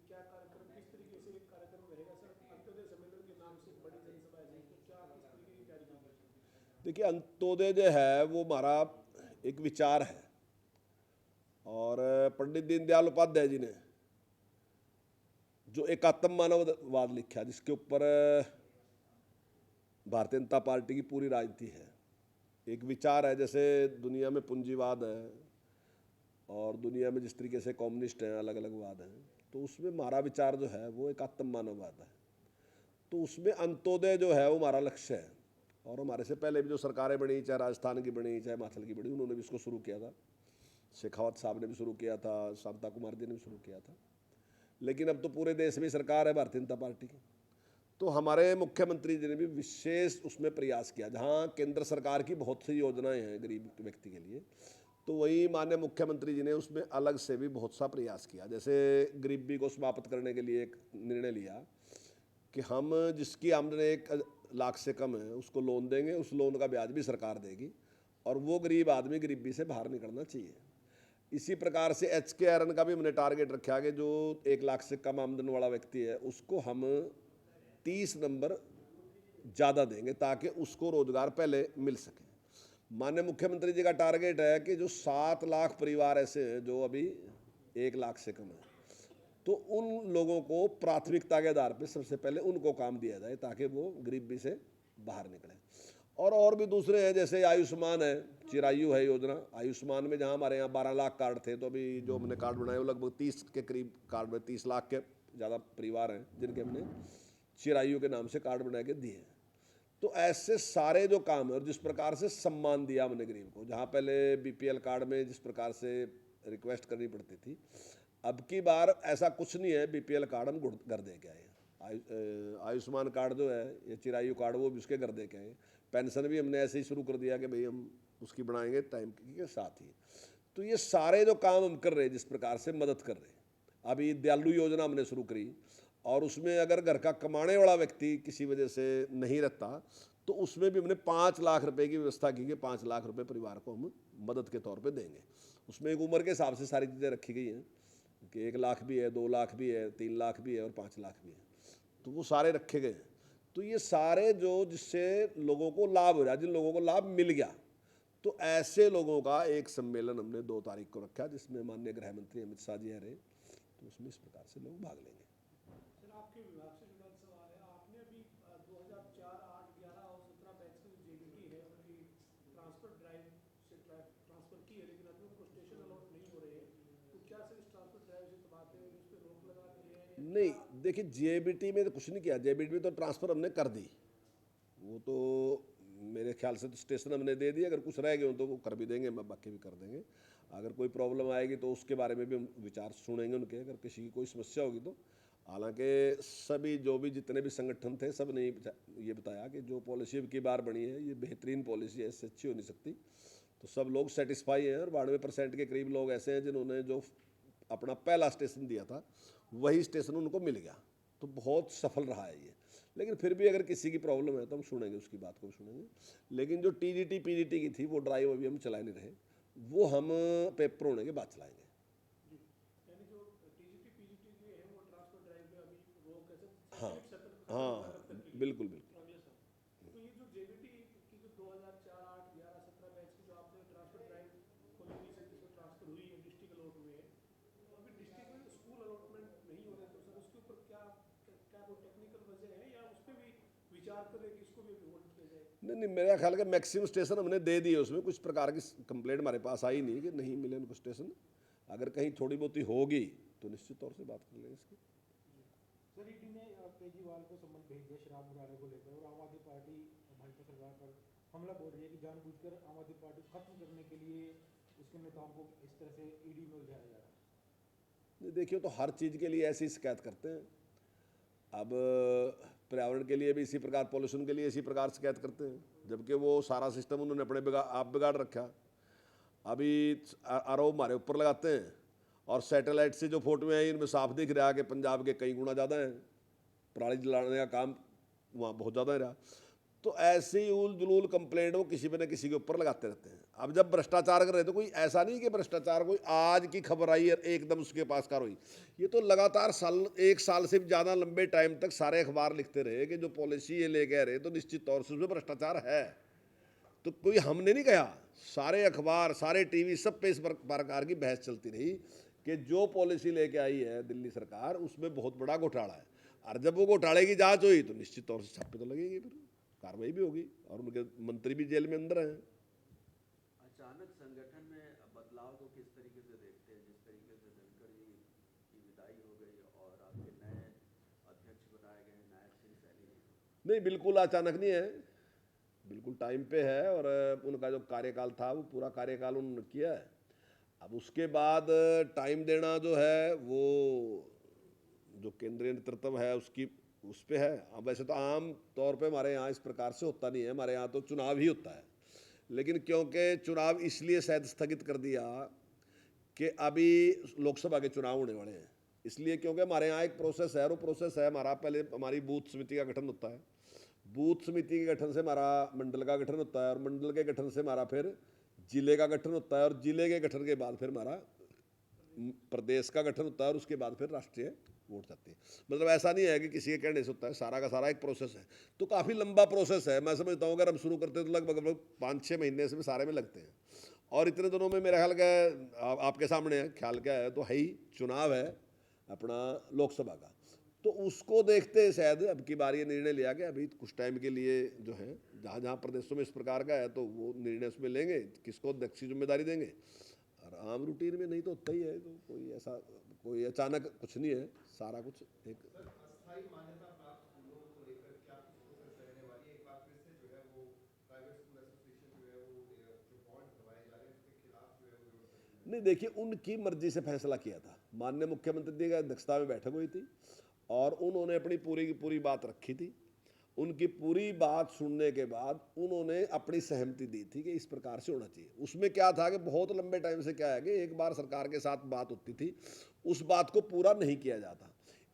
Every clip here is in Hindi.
क्या कार्यक्रम, किस तरीके से कार्यक्रम रहेगा सर? अंत्योदय सम्मेलन के नाम से बड़ी जनसभा है, तो क्या किस तरीके की तैयारी की गई? देखिए, अंत्योदय जो है वो हमारा एक विचार है, और पंडित दीनदयाल उपाध्याय जी ने जो एकात्म मानववाद लिखा, जिसके ऊपर भारतीय जनता पार्टी की पूरी राजनीति है। एक विचार है, जैसे दुनिया में पूंजीवाद है और दुनिया में जिस तरीके से कम्युनिस्ट हैं, अलग अलग वाद हैं, तो उसमें हमारा विचार जो है वो एकात्म मानववाद है। तो उसमें अंत्योदय जो है वो हमारा लक्ष्य है। और हमारे से पहले भी जो सरकारें बनी, चाहे राजस्थान की बनी, चाहे हिमाचल की बनी, उन्होंने भी इसको शुरू किया था। शेखावत साहब ने भी शुरू किया था, शांता कुमार जी ने भी शुरू किया था। लेकिन अब तो पूरे देश में सरकार है भारतीय जनता पार्टी की, तो हमारे मुख्यमंत्री जी ने भी विशेष उसमें प्रयास किया। जहाँ केंद्र सरकार की बहुत सी योजनाएं हैं गरीब व्यक्ति के लिए, तो वही माननीय मुख्यमंत्री जी ने उसमें अलग से भी बहुत सा प्रयास किया। जैसे गरीबी को समाप्त करने के लिए एक निर्णय लिया कि हम जिसकी आमदनी 1 लाख से कम है उसको लोन देंगे, उस लोन का ब्याज भी सरकार देगी, और वो गरीब आदमी गरीबी से बाहर निकलना चाहिए। इसी प्रकार से HKRN का भी हमने टारगेट रखा कि जो 1 लाख से कम आमदन वाला व्यक्ति है उसको हम 30 नंबर ज़्यादा देंगे ताकि उसको रोजगार पहले मिल सके। माननीय मुख्यमंत्री जी का टारगेट है कि जो 7 लाख परिवार ऐसे हैं जो अभी 1 लाख से कम है, तो उन लोगों को प्राथमिकता के आधार पर सबसे पहले उनको काम दिया जाए ताकि वो गरीबी से बाहर निकले। और भी दूसरे हैं, जैसे आयुष्मान है, चिरायु है योजना। आयुष्मान में जहाँ हमारे यहाँ 12 लाख कार्ड थे, तो अभी जो हमने कार्ड बनाए वो लगभग 30 के करीब कार्ड में 30 लाख के ज़्यादा परिवार हैं जिनके हमने चिरायु के नाम से कार्ड बना के दिए हैं। तो ऐसे सारे जो काम है, और जिस प्रकार से सम्मान दिया हमने गरीब को, जहाँ पहले BPL कार्ड में जिस प्रकार से रिक्वेस्ट करनी पड़ती थी, अब की बार ऐसा कुछ नहीं है। BPL कार्ड हम घर दे के आए हैं। आयुष्मान कार्ड जो है, ये चिरायु कार्ड, वो भी उसके घर दे के आए। पेंशन भी हमने ऐसे ही शुरू कर दिया कि भाई हम उसकी बनाएंगे टाइम के साथ ही। तो ये सारे जो काम हम कर रहे हैं, जिस प्रकार से मदद कर रहे हैं, अभी दयालु योजना हमने शुरू करी, और उसमें अगर घर का कमाने वाला व्यक्ति किसी वजह से नहीं रहता तो उसमें भी हमने 5 लाख रुपए की व्यवस्था की कि 5 लाख रुपए परिवार को हम मदद के तौर पे देंगे। उसमें एक उम्र के हिसाब से सारी चीज़ें रखी गई हैं कि 1 लाख भी है, 2 लाख भी है, 3 लाख भी है और 5 लाख भी है, तो वो सारे रखे गए हैं। तो ये सारे जो जिससे लोगों को लाभ हो रहा है, जिन लोगों को लाभ मिल गया, तो ऐसे लोगों का एक सम्मेलन हमने 2 तारीख को रखा, जिसमें माननीय गृह मंत्री अमित शाह जी रहे। तो उसमें इस प्रकार से लोग भाग लेंगे। सर, आपके विभाग से जुड़ा सवाल है। आपने अभी 2004, 8, 11 और 17 बैच की जो JBT है उनकी ट्रांसफर ड्राइव से ट्रांसफर की है, लेकिन अभी उनको स्टेशन अलॉट नहीं हो रहे हैं, तो क्या सर इस ट्रांसफर ड्राइव से तो बात है, उस पर रोक लगा दी है या नहीं, क्या? देखिए, JBT में तो कुछ नहीं किया। JBT में तो ट्रांसफ़र हमने कर दी, वो तो मेरे ख्याल से तो स्टेशन हमने दे दिया। अगर कुछ रह गए हो तो वो कर भी देंगे, बाकी भी कर देंगे। अगर कोई प्रॉब्लम आएगी तो उसके बारे में भी हम विचार सुनेंगे उनके, अगर किसी की कोई समस्या होगी तो। हालांकि सभी जो भी जितने भी संगठन थे, सब ने ये बताया कि जो पॉलिसी की बार बनी है ये बेहतरीन पॉलिसी है, इससे अच्छी हो नहीं सकती। तो सब लोग सेटिस्फाई हैं, और 92% के करीब लोग ऐसे हैं जिन्होंने जो अपना पहला स्टेशन दिया था वही स्टेशन उनको मिल गया। तो बहुत सफल रहा है ये। लेकिन फिर भी अगर किसी की प्रॉब्लम है तो हम सुनेंगे, उसकी बात को भी सुनेंगे। लेकिन जो TGT PGT की थी वो ड्राइव अभी हम चला नहीं रहे, वो हम पेपर होने के बाद चलाएंगे। जी, यानी जो TGT PGT जो है वो ट्रांसफर ड्राइव में अभी रोक है सर, हाँ, शैक्षणिक सत्र खत्म हाँ, होगा तब तक के लिए, बिल्कुल बिल्कुल। अगले साल। तो ये जो JBT की जो 2004, 8, 11, 17 बैच की जो आपने ट्रांसफर ड्राइव खोली थी सर, जिसमें ट्रांसफर हुई है, डिस्ट्रिक्ट अलॉट हुए हैं, तो अभी डिस्ट्रिक्ट में स्कूल अलॉटमेंट नहीं हो रहे, तो सर उसके ऊपर क्या क्या कोई टेक्निकल वजह है या उस पर भी विचार करें कि इसको भी होल्ड किया जाए? नहीं नहीं, मेरा ख्याल है मैक्सिमम स्टेशन हमने दे दिए, उसमें कुछ प्रकार की कंप्लेंट हमारे पास आई नहीं कि नहीं मिले उनको स्टेशन। अगर कहीं थोड़ी बहुत ही होगी तो निश्चित तौर से बात कर लेंगे इसकी। सर, ईडी ने केजरीवाल को सम्मन भेज दिया शराब घोटाले को लेकर, और आम आदमी पार्टी भाजपा सरकार पर हमला बोल रही है कि जानबूझकर आम आदमी पार्टी को खत्म करने के लिए उसके नेताओं को इस तरह से ईडी में उलझाया जा रहा है। नहीं, देखिए, तो हर चीज़ के लिए ऐसी शिकायत करते हैं। अब पर्यावरण के लिए भी इसी प्रकार, पॉल्यूशन के लिए इसी प्रकार शिकायत करते हैं, जबकि वो सारा सिस्टम उन्होंने अपने आप बिगाड़ रखा। अभी आरोप हमारे ऊपर लगाते हैं, और सैटेलाइट से जो फोटो आई इनमें साफ दिख रहा है कि पंजाब के कई गुना ज़्यादा हैं, पराली जलाने का काम वहाँ बहुत ज़्यादा है रहा। तो ऐसे ही उल जुलूल कंप्लेंट वो किसी पे न किसी के ऊपर लगाते रहते हैं। अब जब भ्रष्टाचार कर रहे तो कोई ऐसा नहीं कि भ्रष्टाचार कोई आज की खबर आई है एकदम उसके पास कार्रवाई। ये तो लगातार एक साल से भी ज़्यादा लंबे टाइम तक सारे अखबार लिखते रहे कि जो पॉलिसी ये लेके आ रहे, तो निश्चित तौर से उसमें भ्रष्टाचार है। तो कोई हमने नहीं कहा, सारे अखबार सारे टीवी सब पे इस प्रकार की बहस चलती रही कि जो पॉलिसी लेके आई है दिल्ली सरकार उसमें बहुत बड़ा घोटाला है। और जब वो घोटाले की जांच हुई तो निश्चित तौर से छापे तो लगेंगे, फिर कार्रवाई भी होगी और उनके मंत्री भी जेल में अंदर हैं। अचानक संगठन में बदलाव को किस तरीके से देखते हैं? जिस तरीके से धनखड़ जी की विदाई हो गई और आपके नए अध्यक्ष बनाए गए नायब सिंह सैनी जी। नहीं, बिल्कुल अचानक नहीं है, बिल्कुल टाइम पे है। और उनका जो कार्यकाल था वो पूरा कार्यकाल उन्होंने किया है। अब उसके बाद टाइम देना जो है वो जो केंद्रीय नेतृत्व है उसकी उस पे है। अब वैसे तो आम तौर पे हमारे यहाँ इस प्रकार से होता नहीं है, हमारे यहाँ तो चुनाव ही होता है। लेकिन क्योंकि चुनाव इसलिए शायद स्थगित कर दिया कि अभी लोकसभा के चुनाव होने वाले हैं, इसलिए क्योंकि हमारे यहाँ एक प्रोसेस है और वो प्रोसेस है हमारा, पहले हमारी बूथ समिति का गठन होता है, बूथ समिति के गठन से हमारा मंडल का गठन होता है और मंडल के गठन से हमारा फिर जिले का गठन होता है और जिले के गठन के बाद फिर हमारा प्रदेश का गठन होता है और उसके बाद फिर राष्ट्रीय वोट जाती है। मतलब ऐसा नहीं है कि किसी के कहने से होता है, सारा का सारा एक प्रोसेस है। तो काफ़ी लंबा प्रोसेस है। मैं समझता हूँ अगर हम शुरू करते हैं तो लगभग 5-6 महीने से सारे में लगते हैं। और इतने दिनों में मेरा ख्याल क्या आपके सामने है, ख्याल क्या है तो है ही, चुनाव है अपना लोकसभा का। तो उसको देखते शायद अब की बार ये निर्णय लिया गया अभी कुछ टाइम के लिए जो है, जहाँ जहाँ प्रदेशों में इस प्रकार का है तो वो निर्णय उसमें लेंगे, किसको अध्यक्ष की जिम्मेदारी देंगे। और आम रूटीन में नहीं तो होता ही है, तो कोई ऐसा कोई अचानक कुछ नहीं है, सारा कुछ एक अस्थायी मान्यता प्राप्त स्कूलों को लेकर क्या कुछ प्रोसेस रहने वाली है? एक बार फिर से जो है वो प्राइवेट स्कूल एसोसिएशन जो है वो जो बॉन्ड करवाए जा रहे हैं उसके खिलाफ जो है वो नहीं। देखिए, उनकी मर्जी से फैसला किया था, माननीय मुख्यमंत्री जी की अध्यक्षता में बैठक हुई थी और उन्होंने अपनी पूरी की पूरी बात रखी थी। उनकी पूरी बात सुनने के बाद उन्होंने अपनी सहमति दी थी कि इस प्रकार से होना चाहिए। उसमें क्या था कि बहुत लंबे टाइम से क्या है कि एक बार सरकार के साथ बात होती थी, उस बात को पूरा नहीं किया जाता,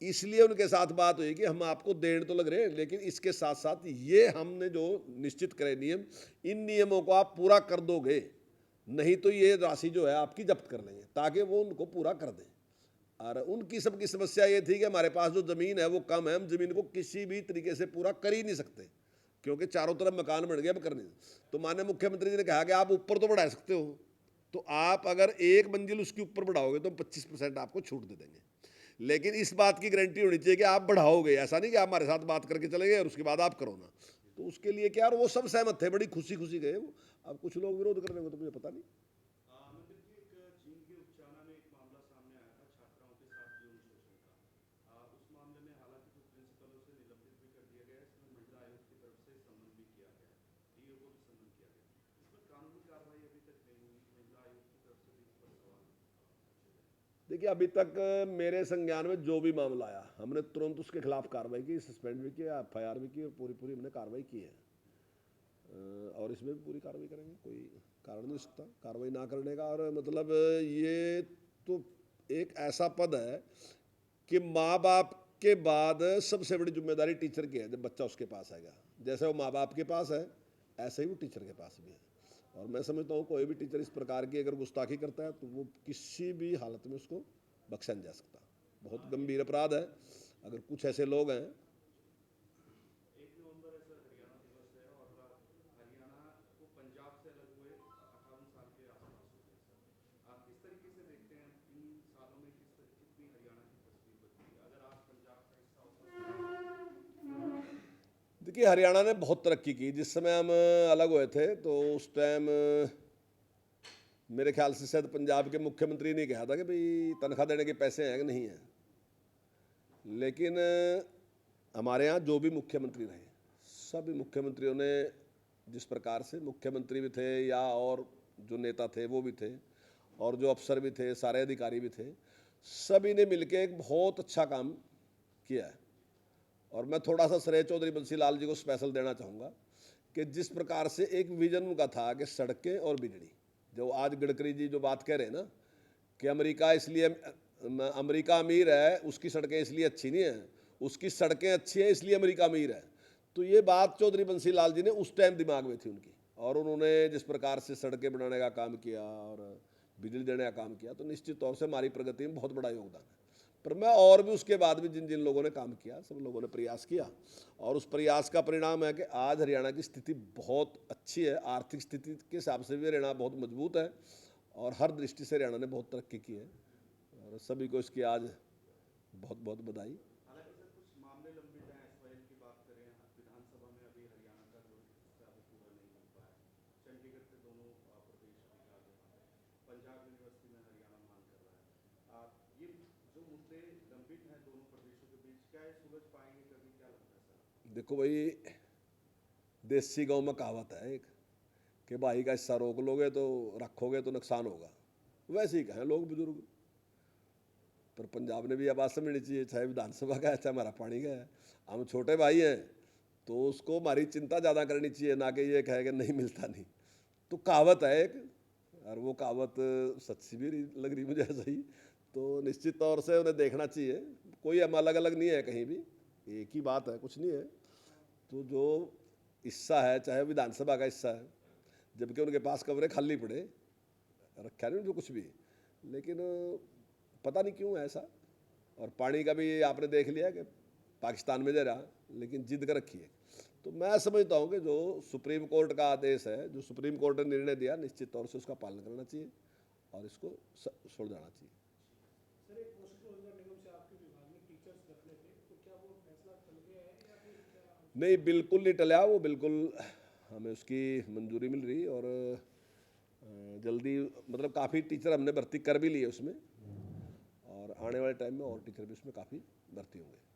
इसलिए उनके साथ बात हुई कि हम आपको देने तो लग रहे हैं लेकिन इसके साथ साथ ये हमने जो निश्चित करे नियम, इन नियमों को आप पूरा कर दोगे, नहीं तो ये राशि जो है आपकी जब्त कर लेंगे, ताकि वो उनको पूरा कर दें। और उनकी सबकी समस्या ये थी कि हमारे पास जो ज़मीन है वो कम है, हम ज़मीन को किसी भी तरीके से पूरा कर ही नहीं सकते क्योंकि चारों तरफ मकान बन गए, हम कर नहीं। तो माननीय मुख्यमंत्री जी ने कहा कि आप ऊपर तो बढ़ा सकते हो, तो आप अगर एक मंजिल उसके ऊपर बढ़ाओगे तो 25% आपको छूट दे देंगे, लेकिन इस बात की गारंटी होनी चाहिए कि आप बढ़ाओगे, ऐसा नहीं कि आप हमारे साथ बात करके चले गए और उसके बाद आप करो ना। तो उसके लिए क्या, और वो सब सहमत थे, बड़ी खुशी खुशी गए वो। अब कुछ लोग विरोध कर रहे हो तो मुझे पता नहीं। चीन के उपचाना में एक मामला सामने आया था छात्राओं के साथ यौन शोषण का। उस मामले में हालांकि कुछ प्रिंसिपलों से निलंबित भी कर दिया गया, इसमें महिला आयोग की तरफ से समन भी किया गया, डीओ को भी समन किया गया। इसमें कानूनी कार्रवाई अभी तक नहीं हुई, महिला आयोग की तरफ से भी इस पर सवाल। देखिए, अभी तक मेरे संज्ञान में जो भी मामला आया हमने तुरंत उसके खिलाफ कार्रवाई की, सस्पेंड भी किया, FIR भी की और पूरी हमने कार्रवाई की है। और इसमें भी पूरी कार्रवाई करेंगे, कोई कारण नहीं सकता कार्रवाई ना करने का। और मतलब ये तो एक ऐसा पद है कि माँ बाप के बाद सबसे बड़ी जिम्मेदारी टीचर की है। जब बच्चा उसके पास आएगा, जैसे वो माँ बाप के पास है ऐसे ही वो टीचर के पास भी है। और मैं समझता हूँ कोई भी टीचर इस प्रकार की अगर गुस्ताखी करता है तो वो किसी भी हालत में उसको बख्शा नहीं जा सकता, बहुत गंभीर अपराध है। अगर कुछ ऐसे लोग हैं, 1 नवंबर है सर, हरियाणा दिवस है और हरियाणा को पंजाब से अलग हुए 58 साल के आसपास हो गए सर। आप किस तरीके से देखते हैं इन सालों में कितनी हरियाणा की तस्वीर बदली? अगर आप पंजाब का हिस्सा होता। देखिए, हरियाणा ने बहुत तरक्की की। जिस समय हम अलग हुए थे तो उस टाइम मेरे ख्याल से शायद पंजाब के मुख्यमंत्री ने कहा था कि भाई तनख्वाह देने के पैसे हैं कि नहीं हैं, लेकिन हमारे यहाँ जो भी मुख्यमंत्री रहे, सभी मुख्यमंत्रियों ने जिस प्रकार से, मुख्यमंत्री भी थे या और जो नेता थे वो भी थे और जो अफसर भी थे, सारे अधिकारी भी थे, सभी ने मिलकर एक बहुत अच्छा काम किया है। और मैं थोड़ा सा श्रेय चौधरी बंसी लाल जी को स्पेशल देना चाहूँगा कि जिस प्रकार से एक विजन उनका था कि सड़कें और बिजली, जो आज गडकरी जी जो बात कह रहे हैं ना कि अमेरिका इसलिए अमेरिका अमीर है, उसकी सड़कें इसलिए अच्छी नहीं हैं, उसकी सड़कें अच्छी हैं इसलिए अमेरिका अमीर है। तो ये बात चौधरी बंसी लाल जी ने उस टाइम दिमाग में थी उनकी, और उन्होंने जिस प्रकार से सड़कें बनाने का काम किया और बिजली देने का काम किया, तो निश्चित तौर से हमारी प्रगति में बहुत बड़ा योगदान है। पर मैं और भी उसके बाद भी जिन जिन लोगों ने काम किया, सब लोगों ने प्रयास किया, और उस प्रयास का परिणाम है कि आज हरियाणा की स्थिति बहुत अच्छी है। आर्थिक स्थिति के हिसाब से भी हरियाणा बहुत मजबूत है और हर दृष्टि से हरियाणा ने बहुत तरक्की की है, और सभी को इसकी आज बहुत बहुत बधाई। हालांकि सर कुछ मामले लंबित हैं। एसवाईएल की बात करें, विधानसभा में अभी हरियाणा का जो हिस्सा है वो पूरा नहीं बन पाया। चंडीगढ़ से दोनों प्रदेश अभी आगे हैं। पंजाब यूनिवर्सिटी में हरियाणा मांग कर रहा है। ये जो मुद्दे लंबित हैं दोनों प्रदेशों के बीच, क्या ये सुलझ पाएंगे कभी, क्या लगता है सर? देखो भाई, देसी गांव में कहावत है एक कि भाई का हिस्सा रोक लोगे तो रखोगे तो नुकसान होगा। वैसे ही कहें लोग बुजुर्ग, पर पंजाब ने भी ये बात समझनी चाहिए, चाहे विधानसभा का है चाहे हमारा पानी का है। हम छोटे भाई हैं तो उसको हमारी चिंता ज़्यादा करनी चाहिए, ना कि ये कहे कि नहीं मिलता नहीं। तो कहावत है एक, और वो कहावत सच्ची भी लग रही मुझे सही। तो निश्चित तौर से उन्हें देखना चाहिए, कोई हम अलग अलग नहीं है, कहीं भी एक ही बात है, कुछ नहीं है। तो जो हिस्सा है चाहे विधानसभा का हिस्सा है, जबकि उनके पास कमरे खाली पड़े, रखा नहीं जो कुछ भी, लेकिन पता नहीं क्यों ऐसा। और पानी का भी आपने देख लिया कि पाकिस्तान में दे रहा, लेकिन जिद कर रखी है। तो मैं समझता हूँ कि जो सुप्रीम कोर्ट का आदेश है, जो सुप्रीम कोर्ट ने निर्णय दिया, निश्चित तौर से उसका पालन करना चाहिए और इसको छोड़ जाना चाहिए। सर, एक पोस्ट रोजगार निगम से आपके विभाग में टीचर्स रखने थे, तो क्या वो फैसला टल गया है या फिर क्या? नहीं, बिल्कुल नहीं टला वो, बिल्कुल हमें उसकी मंजूरी मिल रही, और जल्दी मतलब काफ़ी टीचर हमने भर्ती कर भी लिए उसमें, और आने वाले टाइम में और टीचर भी उसमें काफ़ी भर्ती होंगे।